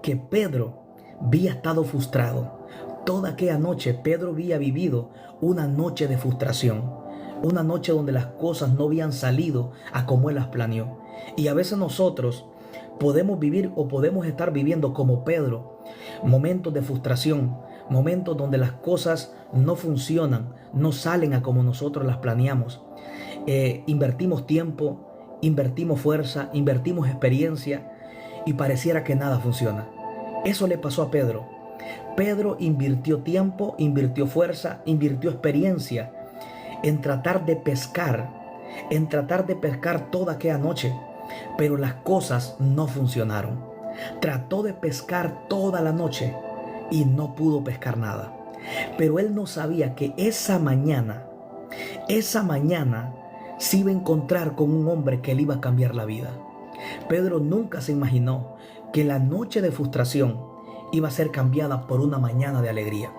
que Pedro había estado frustrado. Toda aquella noche Pedro había vivido una noche de frustración, una noche donde las cosas no habían salido a como él las planeó. Y a veces nosotros podemos vivir o podemos estar viviendo como Pedro, momentos de frustración, momentos donde las cosas no funcionan, no salen a como nosotros las planeamos. Invertimos tiempo, invertimos fuerza, invertimos experiencia y pareciera que nada funciona. Eso le pasó a Pedro. Pedro invirtió tiempo, invirtió fuerza, invirtió experiencia en tratar de pescar, toda aquella noche, pero las cosas no funcionaron. Trató de pescar toda la noche y no pudo pescar nada. Pero él no sabía que esa mañana se iba a encontrar con un hombre que le iba a cambiar la vida. Pedro nunca se imaginó que la noche de frustración iba a ser cambiada por una mañana de alegría.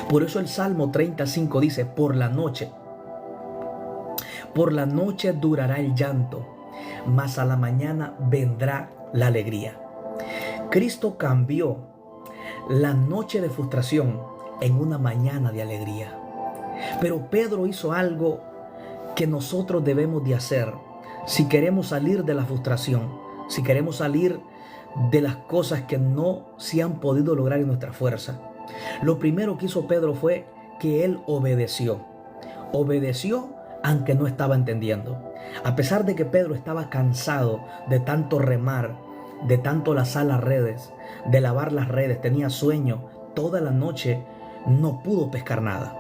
Por eso el Salmo 35 dice: por la noche durará el llanto, mas a la mañana vendrá la alegría. Cristo cambió la noche de frustración en una mañana de alegría. Pero Pedro hizo algo que nosotros debemos de hacer si queremos salir de la frustración, si queremos salir de las cosas que no se han podido lograr en nuestra fuerza. Lo primero que hizo Pedro fue que él obedeció. Obedeció aunque no estaba entendiendo. A pesar de que Pedro estaba cansado de tanto remar, de tanto lazar las redes, de lavar las redes, tenía sueño, toda la noche no pudo pescar nada.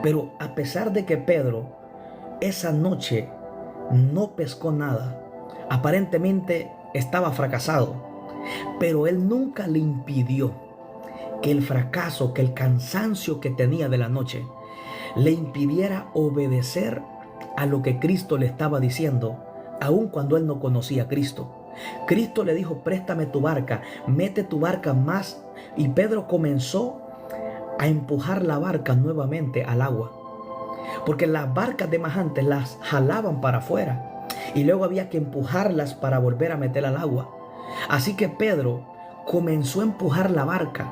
Pero a pesar de que Pedro esa noche no pescó nada, aparentemente estaba fracasado, pero él nunca le impidió que el fracaso, que el cansancio que tenía de la noche le impidiera obedecer a lo que Cristo le estaba diciendo, aun cuando él no conocía a Cristo. Cristo le dijo: préstame tu barca, mete tu barca más. Y Pedro comenzó a empujar la barca nuevamente al agua, porque las barcas de más antes las jalaban para afuera y luego había que empujarlas para volver a meter al agua. Así que Pedro comenzó a empujar la barca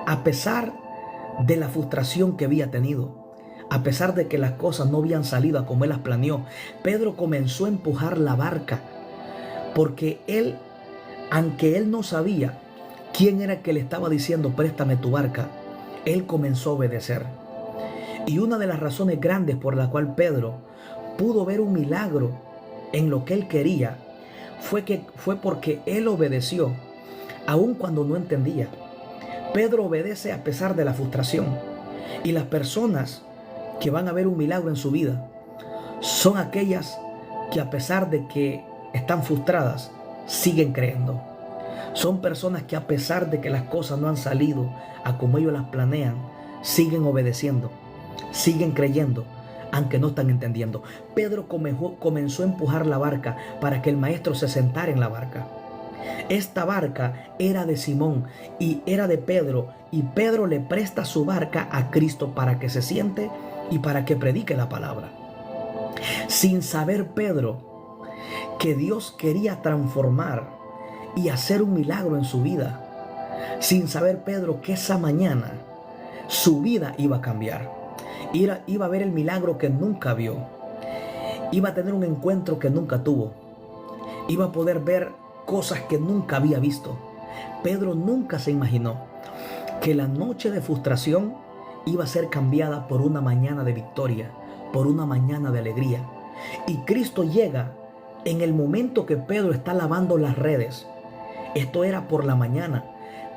a pesar de la frustración que había tenido, a pesar de que las cosas no habían salido a como él las planeó. Pedro comenzó a empujar la barca porque él, aunque él no sabía quién era el que le estaba diciendo préstame tu barca, él comenzó a obedecer. Y una de las razones grandes por la cual Pedro pudo ver un milagro en lo que él quería fue porque él obedeció aun cuando no entendía. Pedro obedece a pesar de la frustración. Y las personas que van a ver un milagro en su vida son aquellas que, a pesar de que están frustradas, siguen creyendo. Son personas que, a pesar de que las cosas no han salido a como ellos las planean, siguen obedeciendo, siguen creyendo, aunque no están entendiendo. Pedro comenzó a empujar la barca para que el maestro se sentara en la barca. Esta barca era de Simón y era de Pedro, y Pedro le presta su barca a Cristo para que se siente y para que predique la palabra. Sin saber Pedro que Dios quería transformar y hacer un milagro en su vida. Sin saber Pedro que esa mañana su vida iba a cambiar. Iba a ver el milagro que nunca vio. Iba a tener un encuentro que nunca tuvo. Iba a poder ver cosas que nunca había visto. Pedro nunca se imaginó que la noche de frustración iba a ser cambiada por una mañana de victoria, por una mañana de alegría. Y Cristo llega en el momento que Pedro está lavando las redes. Esto era por la mañana.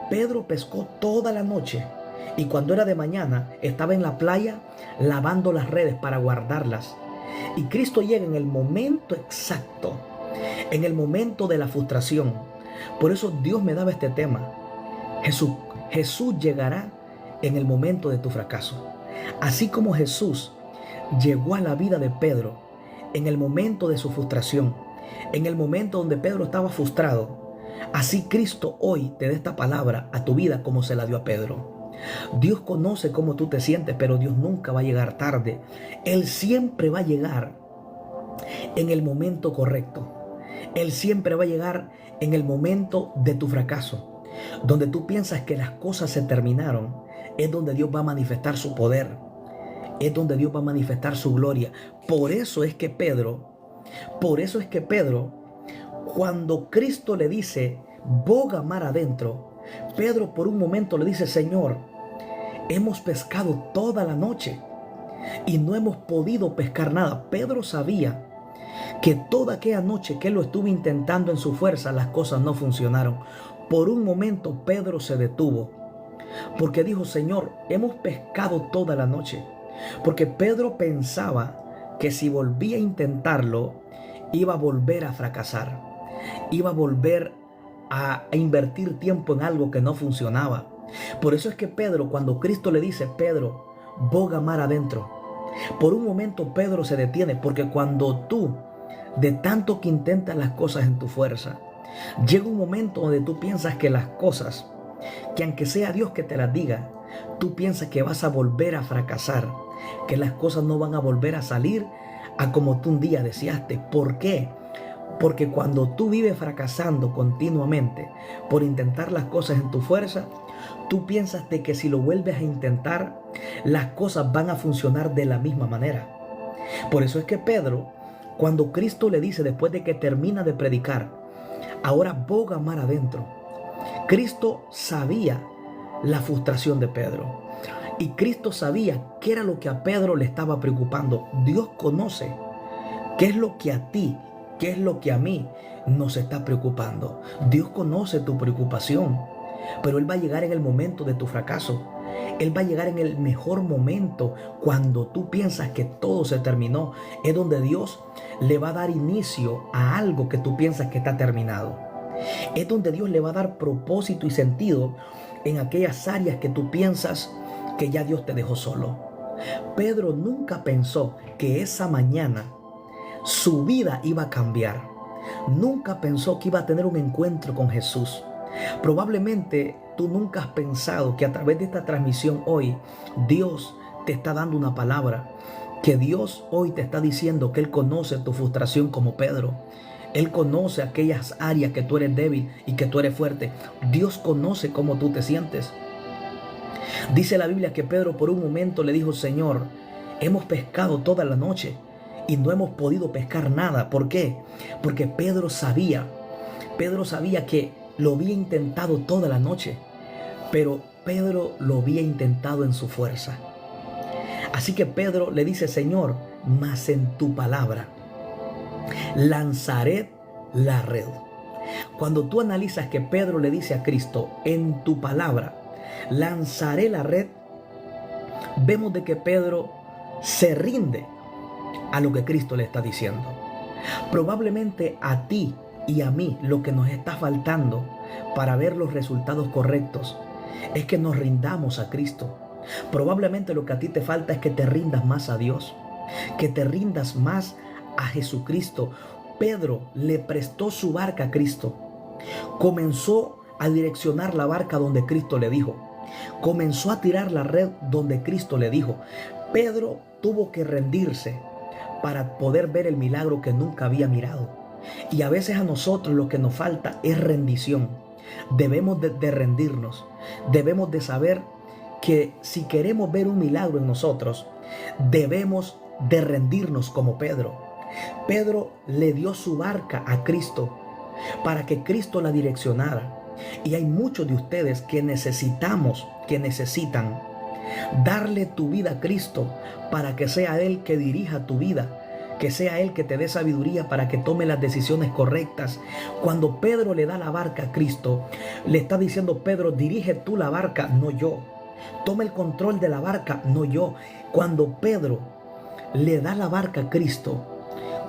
Pedro pescó toda la noche y cuando era de mañana estaba en la playa lavando las redes para guardarlas. Y Cristo llega en el momento exacto, en el momento de la frustración. Por eso Dios me daba este tema. Jesús llegará en el momento de tu fracaso. Así como Jesús llegó a la vida de Pedro en el momento de su frustración, en el momento donde Pedro estaba frustrado, así Cristo hoy te da esta palabra a tu vida como se la dio a Pedro. Dios conoce cómo tú te sientes, pero Dios nunca va a llegar tarde. Él siempre va a llegar en el momento correcto, Él siempre va a llegar en el momento de tu fracaso, donde tú piensas que las cosas se terminaron. Es donde Dios va a manifestar su poder, es donde Dios va a manifestar su gloria. Por eso es que Pedro, cuando Cristo le dice, boga mar adentro, Pedro por un momento le dice, Señor, hemos pescado toda la noche y no hemos podido pescar nada. Pedro sabía que toda aquella noche que él lo estuvo intentando en su fuerza, las cosas no funcionaron. Por un momento Pedro se detuvo, porque dijo, Señor, hemos pescado toda la noche. Porque Pedro pensaba que si volvía a intentarlo, iba a volver a fracasar, iba a volver a invertir tiempo en algo que no funcionaba. Por eso es que Pedro, cuando Cristo le dice, Pedro, boga mar adentro, por un momento Pedro se detiene, porque cuando tú, de tanto que intentas las cosas en tu fuerza, llega un momento donde tú piensas que las cosas, que aunque sea Dios que te las diga, tú piensas que vas a volver a fracasar, que las cosas no van a volver a salir a como tú un día deseaste. ¿Por qué? Porque cuando tú vives fracasando continuamente por intentar las cosas en tu fuerza, tú piensas de que si lo vuelves a intentar, las cosas van a funcionar de la misma manera. Por eso es que Pedro, cuando Cristo le dice después de que termina de predicar, ahora boga mar adentro, Cristo sabía la frustración de Pedro. Y Cristo sabía qué era lo que a Pedro le estaba preocupando. Dios conoce qué es lo que a ti, qué es lo que a mí nos está preocupando. Dios conoce tu preocupación, pero Él va a llegar en el momento de tu fracaso. Él va a llegar en el mejor momento, cuando tú piensas que todo se terminó. Es donde Dios le va a dar inicio a algo que tú piensas que está terminado. Es donde Dios le va a dar propósito y sentido en aquellas áreas que tú piensas que ya Dios te dejó solo. Pedro nunca pensó que esa mañana su vida iba a cambiar. Nunca pensó que iba a tener un encuentro con Jesús. Probablemente tú nunca has pensado que a través de esta transmisión hoy Dios te está dando una palabra, que Dios hoy te está diciendo que Él conoce tu frustración como Pedro. Él conoce aquellas áreas que tú eres débil y que tú eres fuerte. Dios conoce cómo tú te sientes. Dice la Biblia que Pedro por un momento le dijo, Señor, hemos pescado toda la noche y no hemos podido pescar nada. ¿Por qué? Porque Pedro sabía que lo había intentado toda la noche, pero Pedro lo había intentado en su fuerza. Así que Pedro le dice, Señor, mas en tu palabra lanzaré la red. Cuando tú analizas que Pedro le dice a Cristo, en tu palabra lanzaré la red, vemos de que Pedro se rinde a lo que Cristo le está diciendo. Probablemente a ti y a mí lo que nos está faltando para ver los resultados correctos es que nos rindamos a Cristo. Probablemente lo que a ti te falta es que te rindas más a Dios, que te rindas más a Jesucristo. Pedro le prestó su barca a Cristo. Comenzó a direccionar la barca donde Cristo le dijo. Comenzó a tirar la red donde Cristo le dijo. Pedro tuvo que rendirse para poder ver el milagro que nunca había mirado. Y a veces a nosotros lo que nos falta es rendición. Debemos de rendirnos. Debemos de saber que si queremos ver un milagro en nosotros, debemos de rendirnos como Pedro. Pedro le dio su barca a Cristo para que Cristo la direccionara. Y hay muchos de ustedes que necesitan darle tu vida a Cristo para que sea Él que dirija tu vida, que sea Él que te dé sabiduría para que tome las decisiones correctas. Cuando Pedro le da la barca a Cristo, le está diciendo, Pedro, dirige tú la barca, no yo. Toma el control de la barca, no yo. Cuando Pedro le da la barca a Cristo,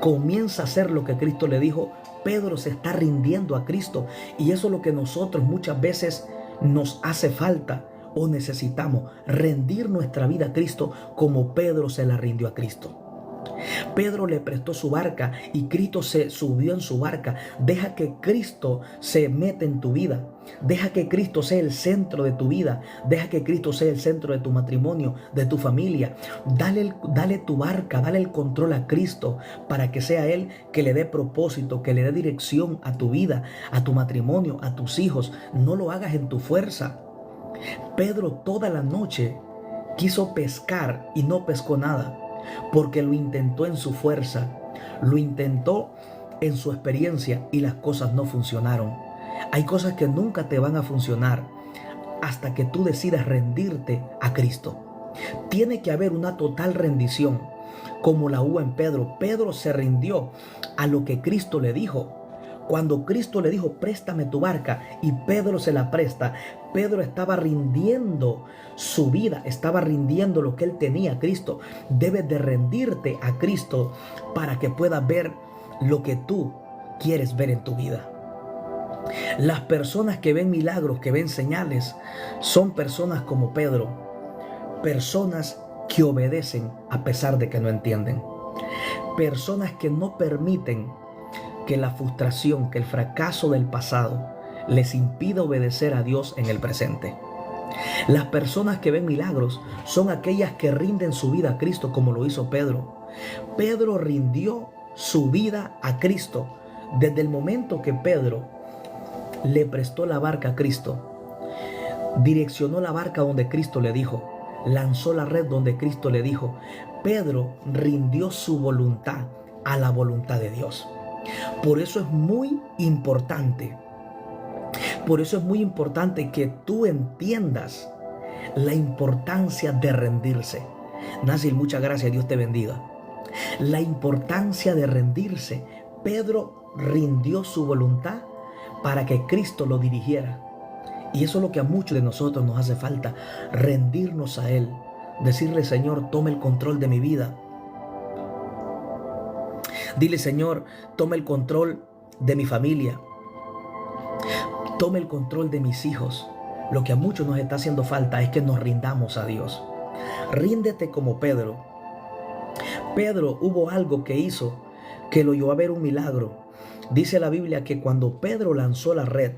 comienza a hacer lo que Cristo le dijo. Pedro se está rindiendo a Cristo, y eso es lo que nosotros muchas veces nos hace falta o necesitamos, rendir nuestra vida a Cristo como Pedro se la rindió a Cristo. Pedro le prestó su barca y Cristo se subió en su barca. Deja que Cristo se meta en tu vida. Deja que Cristo sea el centro de tu vida. Deja que Cristo sea el centro de tu matrimonio, de tu familia. Dale tu barca, dale el control a Cristo para que sea Él que le dé propósito, que le dé dirección a tu vida, a tu matrimonio, a tus hijos. No lo hagas en tu fuerza. Pedro toda la noche quiso pescar y no pescó nada, porque lo intentó en su fuerza, lo intentó en su experiencia y las cosas no funcionaron. Hay cosas que nunca te van a funcionar hasta que tú decidas rendirte a Cristo. Tiene que haber una total rendición, como la hubo en Pedro. Pedro se rindió a lo que Cristo le dijo. Cuando Cristo le dijo, préstame tu barca, y Pedro se la presta, Pedro estaba rindiendo su vida, estaba rindiendo lo que él tenía a Cristo. Debes de rendirte a Cristo para que puedas ver lo que tú quieres ver en tu vida. Las personas que ven milagros, que ven señales, son personas como Pedro, personas que obedecen a pesar de que no entienden, personas que no permiten que la frustración, que el fracaso del pasado les impida obedecer a Dios en el presente. Las personas que ven milagros son aquellas que rinden su vida a Cristo, como lo hizo Pedro. Pedro rindió su vida a Cristo. Desde el momento que Pedro le prestó la barca a Cristo, direccionó la barca donde Cristo le dijo, lanzó la red donde Cristo le dijo, Pedro rindió su voluntad a la voluntad de Dios. Por eso es muy importante. Por eso es muy importante que tú entiendas la importancia de rendirse. Násil, muchas gracias, Dios te bendiga. La importancia de rendirse. Pedro rindió su voluntad para que Cristo lo dirigiera. Y eso es lo que a muchos de nosotros nos hace falta, rendirnos a Él. Decirle, Señor, toma el control de mi vida. Dile, Señor, toma el control de mi familia. Toma el control de mis hijos. Lo que a muchos nos está haciendo falta es que nos rindamos a Dios. Ríndete como Pedro. Pedro, hubo algo que hizo que lo llevó a ver un milagro. Dice la Biblia que cuando Pedro lanzó la red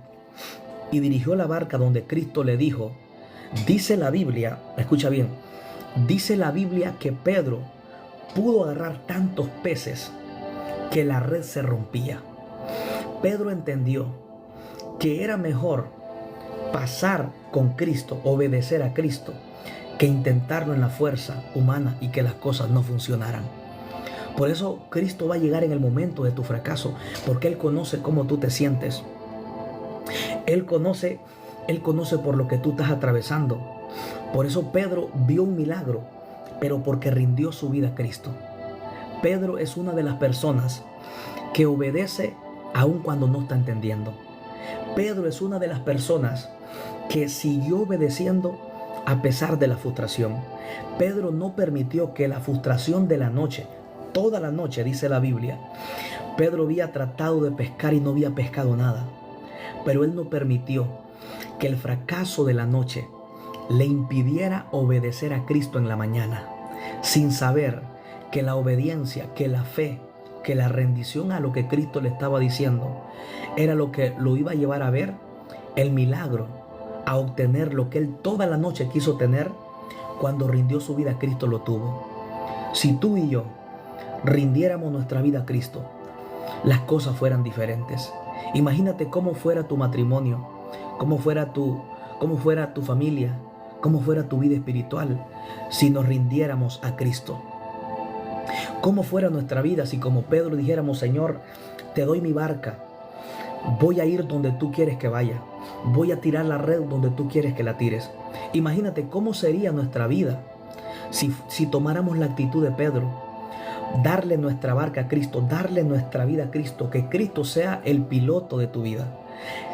y dirigió la barca donde Cristo le dijo, dice la Biblia, escucha bien, dice la Biblia que Pedro pudo agarrar tantos peces que la red se rompía. Pedro entendió que era mejor pasar con Cristo, obedecer a Cristo, que intentarlo en la fuerza humana y que las cosas no funcionaran. Por eso Cristo va a llegar en el momento de tu fracaso, porque Él conoce cómo tú te sientes. Él conoce por lo que tú estás atravesando. Por eso Pedro vio un milagro, pero porque rindió su vida a Cristo. Pedro es una de las personas que obedece aun cuando no está entendiendo. Pedro es una de las personas que siguió obedeciendo a pesar de la frustración. Pedro no permitió que la frustración de la noche, toda la noche dice la Biblia, Pedro había tratado de pescar y no había pescado nada, pero él no permitió que el fracaso de la noche le impidiera obedecer a Cristo en la mañana, sin saber que la obediencia, que la fe, que la rendición a lo que Cristo le estaba diciendo era lo que lo iba a llevar a ver el milagro, a obtener lo que él toda la noche quiso tener. Cuando rindió su vida a Cristo lo tuvo. Si tú y yo rindiéramos nuestra vida a Cristo, las cosas fueran diferentes. Imagínate cómo fuera tu matrimonio, cómo fuera tu familia, cómo fuera tu vida espiritual si nos rindiéramos a Cristo. Cómo fuera nuestra vida si como Pedro dijéramos, Señor, te doy mi barca, voy a ir donde tú quieres que vaya, voy a tirar la red donde tú quieres que la tires. Imagínate cómo sería nuestra vida si tomáramos la actitud de Pedro, darle nuestra barca a Cristo, darle nuestra vida a Cristo, que Cristo sea el piloto de tu vida,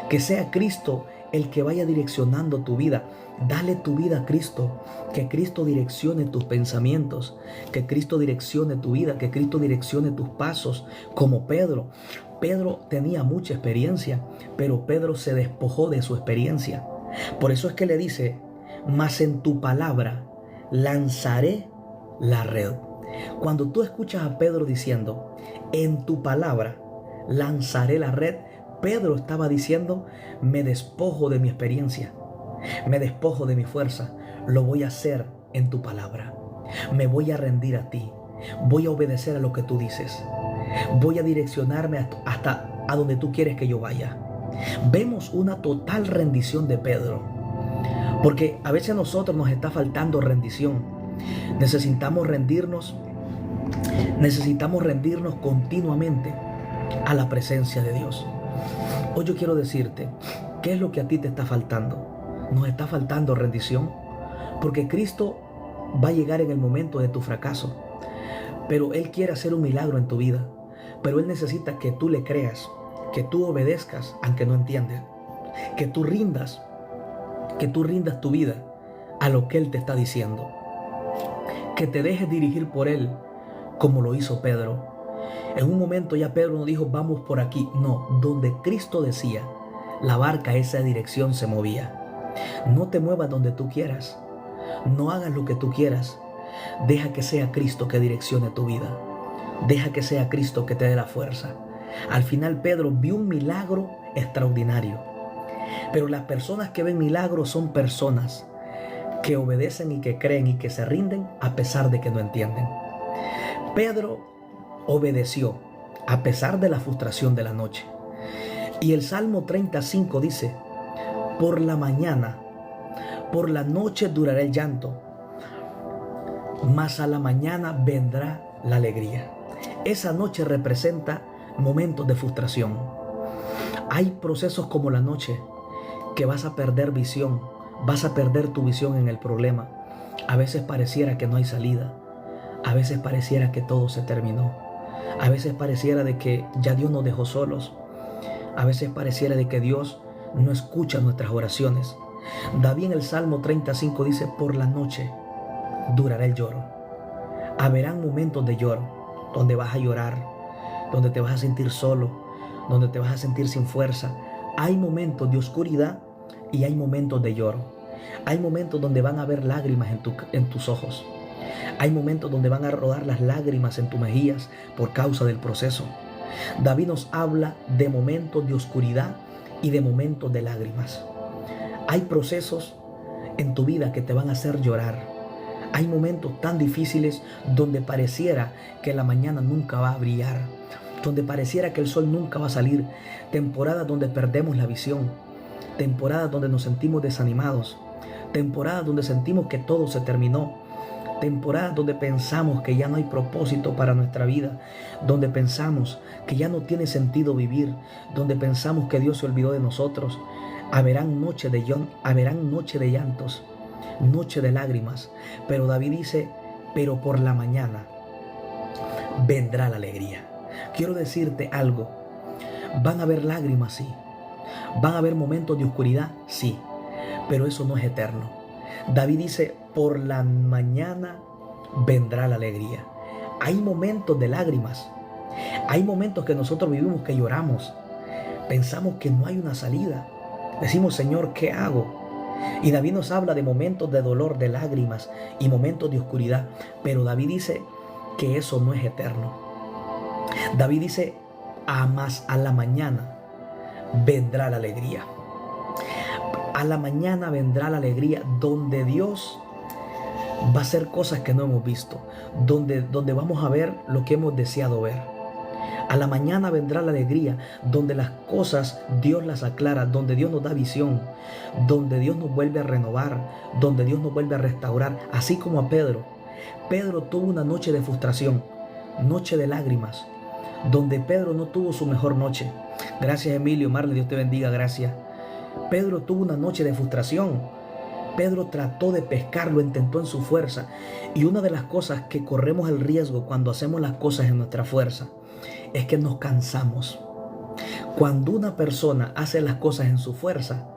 que sea Cristo el que vaya direccionando tu vida. Dale tu vida a Cristo, que Cristo direccione tus pensamientos, que Cristo direccione tu vida, que Cristo direccione tus pasos, como Pedro. Pedro tenía mucha experiencia, pero Pedro se despojó de su experiencia. Por eso es que le dice, mas en tu palabra lanzaré la red. Cuando tú escuchas a Pedro diciendo, en tu palabra lanzaré la red, Pedro estaba diciendo, me despojo de mi experiencia, me despojo de mi fuerza, lo voy a hacer en tu palabra. Me voy a rendir a ti, voy a obedecer a lo que tú dices, voy a direccionarme hasta a donde tú quieres que yo vaya. Vemos una total rendición de Pedro, porque a veces a nosotros nos está faltando rendición. Necesitamos rendirnos continuamente a la presencia de Dios. Hoy yo quiero decirte, ¿qué es lo que a ti te está faltando? ¿Nos está faltando rendición? Porque Cristo va a llegar en el momento de tu fracaso, pero Él quiere hacer un milagro en tu vida, pero Él necesita que tú le creas, que tú obedezcas aunque no entiendes, que tú rindas tu vida a lo que Él te está diciendo, que te dejes dirigir por Él como lo hizo Pedro. En un momento ya Pedro no dijo vamos por aquí, no, donde Cristo decía, la barca esa dirección se movía. No te muevas donde tú quieras, no hagas lo que tú quieras, deja que sea Cristo que direccione tu vida, deja que sea Cristo que te dé la fuerza. Al final Pedro vio un milagro extraordinario, pero las personas que ven milagros son personas que obedecen y que creen y que se rinden a pesar de que no entienden. Pedro obedeció a pesar de la frustración de la noche. Y el Salmo 35 dice, por la mañana, por la noche durará el llanto, mas a la mañana vendrá la alegría. Esa noche representa momentos de frustración. Hay procesos como la noche que vas a perder visión, vas a perder tu visión en el problema. A veces pareciera que no hay salida, a veces pareciera que todo se terminó. A veces pareciera de que ya Dios nos dejó solos. A veces pareciera de que Dios no escucha nuestras oraciones. David en el Salmo 35 dice, por la noche durará el lloro. Haberán momentos de lloro, donde vas a llorar, donde te vas a sentir solo, donde te vas a sentir sin fuerza. Hay momentos de oscuridad y hay momentos de lloro. Hay momentos donde van a haber lágrimas en tus ojos. Hay momentos donde van a rodar las lágrimas en tus mejillas por causa del proceso. David nos habla de momentos de oscuridad y de momentos de lágrimas. Hay procesos en tu vida que te van a hacer llorar. Hay momentos tan difíciles donde pareciera que la mañana nunca va a brillar, donde pareciera que el sol nunca va a salir. Temporadas donde perdemos la visión, temporadas donde nos sentimos desanimados, temporadas donde sentimos que todo se terminó, temporadas donde pensamos que ya no hay propósito para nuestra vida, donde pensamos que ya no tiene sentido vivir, donde pensamos que Dios se olvidó de nosotros. Haberán noches de llantos, noche de lágrimas, pero David dice, pero por la mañana vendrá la alegría. Quiero decirte algo, van a haber lágrimas, sí, van a haber momentos de oscuridad, sí, pero eso no es eterno. David dice, por la mañana vendrá la alegría. Hay momentos de lágrimas, hay momentos que nosotros vivimos que lloramos, pensamos que no hay una salida, decimos, Señor, ¿qué hago? Y David nos habla de momentos de dolor, de lágrimas y momentos de oscuridad, pero David dice que eso no es eterno. David dice, más a la mañana vendrá la alegría. A la mañana vendrá la alegría, donde Dios va a hacer cosas que no hemos visto, donde vamos a ver lo que hemos deseado ver. A la mañana vendrá la alegría, donde las cosas Dios las aclara, donde Dios nos da visión, donde Dios nos vuelve a renovar, donde Dios nos vuelve a restaurar, así como a Pedro. Pedro tuvo una noche de frustración, noche de lágrimas, donde Pedro no tuvo su mejor noche. Gracias, Emilio, Marley, Dios te bendiga, gracias. Pedro tuvo una noche de frustración. Pedro trató de pescar, lo intentó en su fuerza. Y una de las cosas que corremos el riesgo cuando hacemos las cosas en nuestra fuerza es que nos cansamos. Cuando una persona hace las cosas en su fuerza,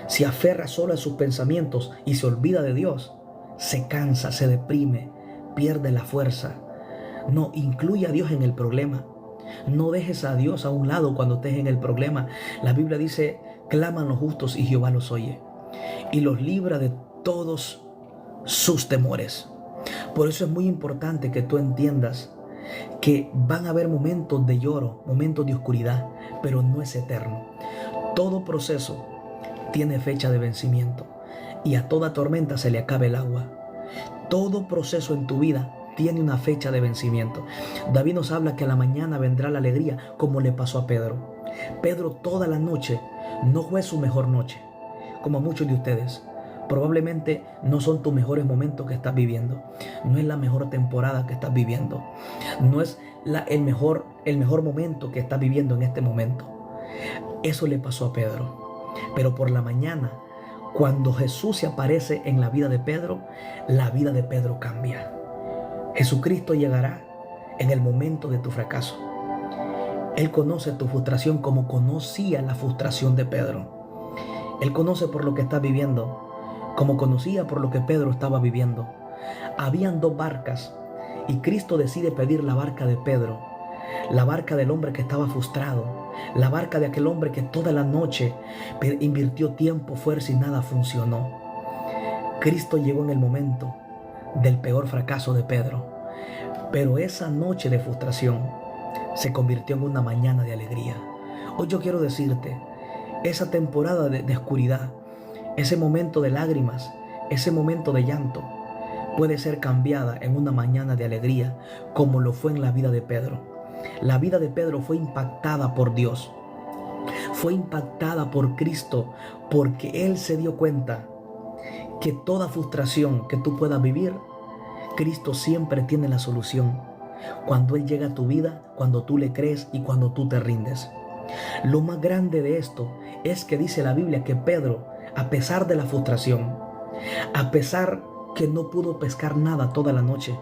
se aferra solo a sus pensamientos y se olvida de Dios, se cansa, se deprime, pierde la fuerza. No, incluye a Dios en el problema. No dejes a Dios a un lado cuando estés en el problema. La Biblia dice, claman los justos y Jehová los oye y los libra de todos sus temores. Por eso es muy importante que tú entiendas que van a haber momentos de lloro, momentos de oscuridad, pero no es eterno. Todo proceso tiene fecha de vencimiento y a toda tormenta se le acaba el agua. Todo proceso en tu vida tiene una fecha de vencimiento. David nos habla que a la mañana vendrá la alegría, como le pasó a Pedro. Pedro toda la noche no fue su mejor noche, como a muchos de ustedes. Probablemente no son tus mejores momentos que estás viviendo. No es la mejor temporada que estás viviendo. No es el mejor momento que estás viviendo en este momento. Eso le pasó a Pedro. Pero por la mañana, cuando Jesús se aparece en la vida de Pedro, la vida de Pedro cambia. Jesucristo llegará en el momento de tu fracaso. Él conoce tu frustración como conocía la frustración de Pedro. Él conoce por lo que estás viviendo, como conocía por lo que Pedro estaba viviendo. Habían dos barcas y Cristo decide pedir la barca de Pedro, la barca del hombre que estaba frustrado, la barca de aquel hombre que toda la noche invirtió tiempo, fuerza y nada funcionó. Cristo llegó en el momento del peor fracaso de Pedro, pero esa noche de frustración se convirtió en una mañana de alegría. Hoy yo quiero decirte, esa temporada de oscuridad, ese momento de lágrimas, ese momento de llanto, puede ser cambiada en una mañana de alegría, como lo fue en la vida de Pedro. La vida de Pedro fue impactada por Dios, fue impactada por Cristo, porque Él se dio cuenta que toda frustración que tú puedas vivir, Cristo siempre tiene la solución. Cuando Él llega a tu vida, cuando tú le crees y cuando tú te rindes. Lo más grande de esto es que dice la Biblia que Pedro, a pesar de la frustración, a pesar que no pudo pescar nada toda la noche,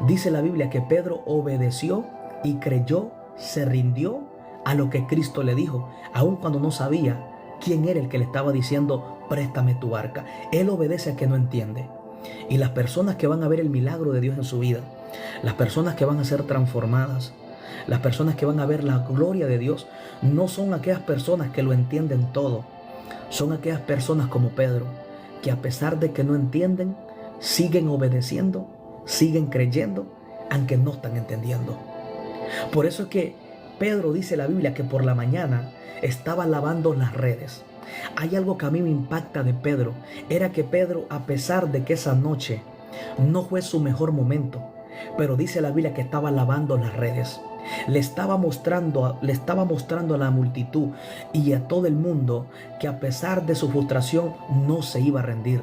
dice la Biblia que Pedro obedeció y creyó, se rindió a lo que Cristo le dijo, aun cuando no sabía quién era el que le estaba diciendo, préstame tu barca. Él obedece a que no entiende. Y las personas que van a ver el milagro de Dios en su vida, las personas que van a ser transformadas, las personas que van a ver la gloria de Dios, no son aquellas personas que lo entienden todo. Son aquellas personas como Pedro, que a pesar de que no entienden, siguen obedeciendo, siguen creyendo, aunque no están entendiendo. Por eso es que Pedro dice la Biblia que por la mañana estaba lavando las redes. Hay algo que a mí me impacta de Pedro, era que Pedro, a pesar de que esa noche no fue su mejor momento, pero dice la Biblia que estaba lavando las redes. Le estaba mostrando a la multitud y a todo el mundo que a pesar de su frustración no se iba a rendir,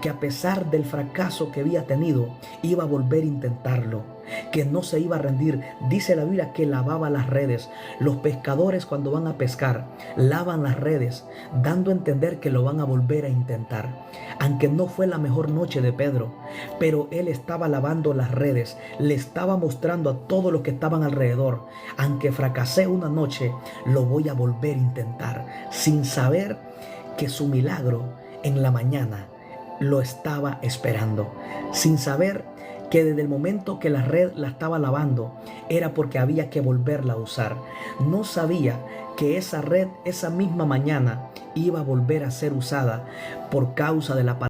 que a pesar del fracaso que había tenido iba a volver a intentarlo, que no se iba a rendir. Dice la Biblia que lavaba las redes. Los pescadores, cuando van a pescar, lavan las redes, dando a entender que lo van a volver a intentar. Aunque no fue la mejor noche de Pedro, pero él estaba lavando las redes, le estaba mostrando a todos los que estaban alrededor: aunque fracasé una noche, lo voy a volver a intentar, sin saber que su milagro en la mañana lo estaba esperando, sin saber que desde el momento que la red la estaba lavando era porque había que volverla a usar. No sabía que esa red, esa misma mañana, iba a volver a ser usada por causa de la palabra.